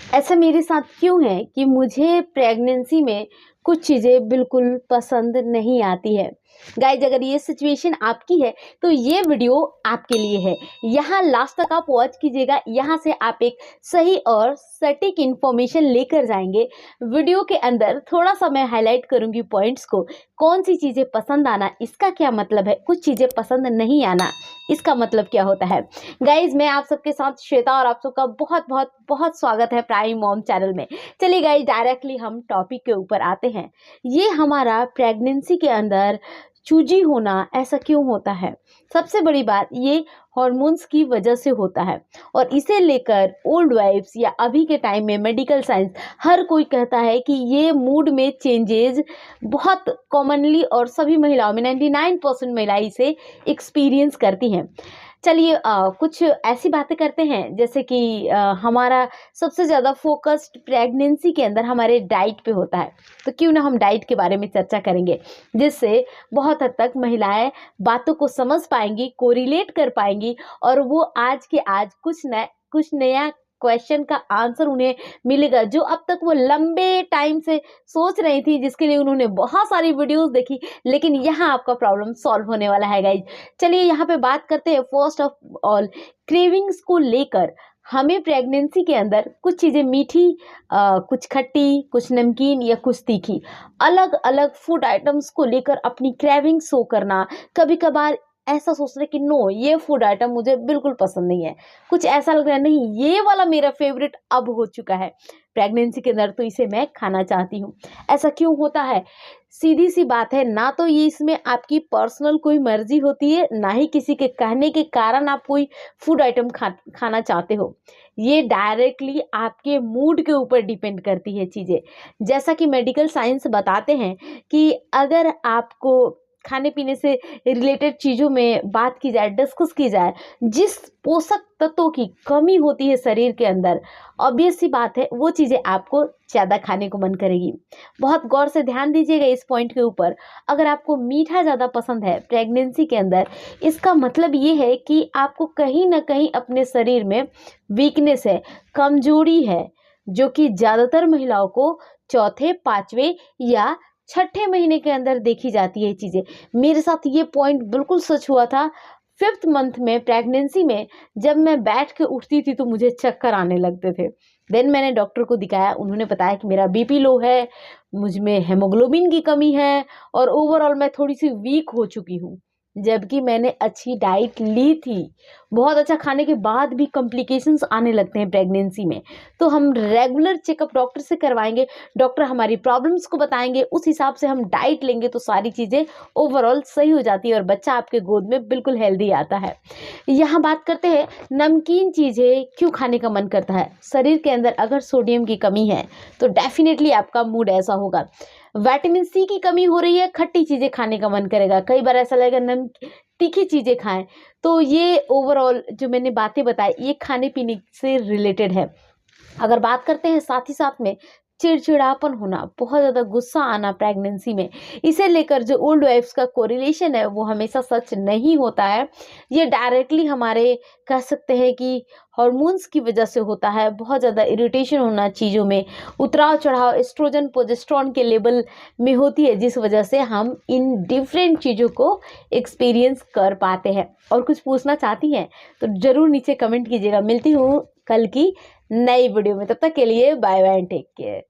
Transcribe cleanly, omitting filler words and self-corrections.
ऐसा मेरे साथ क्यों है कि मुझे प्रेगनेंसी में कुछ चीज़ें बिल्कुल पसंद नहीं आती है। गाइज, अगर ये सिचुएशन आपकी है तो ये वीडियो आपके लिए है। यहाँ लास्ट तक आप वॉच कीजिएगा। यहाँ से आप एक सही और सटीक इन्फॉर्मेशन लेकर जाएंगे। वीडियो के अंदर थोड़ा सा मैं हाईलाइट करूंगी पॉइंट्स को। कौन सी चीज़ें पसंद आना इसका क्या मतलब है, कुछ चीज़ें पसंद नहीं आना इसका मतलब क्या होता है। गाइज, मैं आप सबके साथ श्वेता और आप सबका बहुत बहुत बहुत स्वागत है प्राइम मॉम चैनल में। चलिए गाइज, डायरेक्टली हम टॉपिक के ऊपर आते हैं। ये हमारा प्रेगनेंसी के अंदर चूजी होना ऐसा क्यों होता है? सबसे बड़ी बात ये हॉर्मोन्स की वजह से होता है और इसे लेकर ओल्ड वाइफ्स या अभी के टाइम में मेडिकल साइंस हर कोई कहता है कि ये मूड में चेंजेस बहुत कॉमनली और सभी महिलाओं में 99% महिलाएं इसे एक्सपीरियंस करती हैं। चलिए कुछ ऐसी बातें करते हैं जैसे कि हमारा सबसे ज़्यादा फोकस्ड प्रेगनेंसी के अंदर हमारे डाइट पे होता है। तो क्यों ना हम डाइट के बारे में चर्चा करेंगे, जिससे बहुत हद तक महिलाएं बातों को समझ पाएंगी, कोरिलेट कर पाएंगी और वो आज के आज कुछ नया क्वेश्चन का आंसर उन्हें मिलेगा जो अब तक वो लंबे टाइम से सोच रही थी, जिसके लिए उन्होंने बहुत सारी वीडियोस देखी, लेकिन यहाँ आपका प्रॉब्लम सॉल्व होने वाला है गाइज। चलिए यहाँ पे बात करते हैं फर्स्ट ऑफ ऑल क्रेविंग्स को लेकर। हमें प्रेगनेंसी के अंदर कुछ चीज़ें मीठी, कुछ खट्टी, कुछ नमकीन या कुछ तीखी, अलग अलग फूड आइटम्स को लेकर अपनी क्रेविंग शो करना। कभी कभार ऐसा सोच रहे कि नो, ये फूड आइटम मुझे बिल्कुल पसंद नहीं है। कुछ ऐसा लग रहा है नहीं, ये वाला मेरा फेवरेट अब हो चुका है प्रेगनेंसी के अंदर, तो इसे मैं खाना चाहती हूँ। ऐसा क्यों होता है? सीधी सी बात है, ना तो ये इसमें आपकी पर्सनल कोई मर्जी होती है, ना ही किसी के कहने के कारण आप कोई फूड आइटम खाना चाहते हो। ये डायरेक्टली आपके मूड के ऊपर डिपेंड करती है चीज़ें। जैसा कि मेडिकल साइंस बताते हैं कि अगर आपको खाने पीने से रिलेटेड चीज़ों में बात की जाए, डिस्कस की जाए, जिस पोषक तत्वों की कमी होती है शरीर के अंदर, ऑब्वियस सी बात है वो चीज़ें आपको ज़्यादा खाने को मन करेगी। बहुत गौर से ध्यान दीजिएगा इस पॉइंट के ऊपर। अगर आपको मीठा ज़्यादा पसंद है प्रेगनेंसी के अंदर, इसका मतलब ये है कि आपको कहीं ना कहीं अपने शरीर में वीकनेस है, कमजोरी है, जो कि ज़्यादातर महिलाओं को चौथे, पाँचवें या छठे महीने के अंदर देखी जाती है चीज़ें। मेरे साथ ये पॉइंट बिल्कुल सच हुआ था। 5th मंथ में प्रेगनेंसी में जब मैं बैठ के उठती थी तो मुझे चक्कर आने लगते थे। देन मैंने डॉक्टर को दिखाया, उन्होंने बताया कि मेरा बीपी लो है, मुझ में हेमोग्लोबिन की कमी है और ओवरऑल मैं थोड़ी सी वीक हो चुकी हूँ। जबकि मैंने अच्छी डाइट ली थी, बहुत अच्छा खाने के बाद भी कॉम्प्लिकेशंस आने लगते हैं प्रेगनेंसी में। तो हम रेगुलर चेकअप डॉक्टर से करवाएंगे, डॉक्टर हमारी प्रॉब्लम्स को बताएंगे, उस हिसाब से हम डाइट लेंगे तो सारी चीज़ें ओवरऑल सही हो जाती है और बच्चा आपके गोद में बिल्कुल हेल्दी आता है। यहाँ बात करते हैं नमकीन चीज़ें क्यों खाने का मन करता है। शरीर के अंदर अगर सोडियम की कमी है तो डेफिनेटली आपका मूड ऐसा होगा। विटामिन सी की कमी हो रही है, खट्टी चीज़ें खाने का मन करेगा। कई बार ऐसा लगेगा तीखी चीज़ें खाएं। तो ये ओवरऑल जो मैंने बातें बताई ये खाने पीने से रिलेटेड है। अगर बात करते हैं साथ ही साथ में चिड़चिड़ापन होना, बहुत ज़्यादा गुस्सा आना प्रेगनेंसी में, इसे लेकर जो ओल्ड वाइफ्स का कोरिलेशन है वो हमेशा सच नहीं होता है। ये डायरेक्टली हमारे कह सकते हैं कि हार्मोन्स की वजह से होता है। बहुत ज़्यादा इरिटेशन होना चीज़ों में, उतराव चढ़ाव एस्ट्रोजन प्रोजेस्टेरॉन के लेवल में होती है, जिस वजह से हम इन डिफरेंट चीज़ों को एक्सपीरियंस कर पाते हैं। और कुछ पूछना चाहती हैं तो ज़रूर नीचे कमेंट कीजिएगा। मिलती हूँ कल की नई वीडियो में, तब तक के लिए bye bye and take care.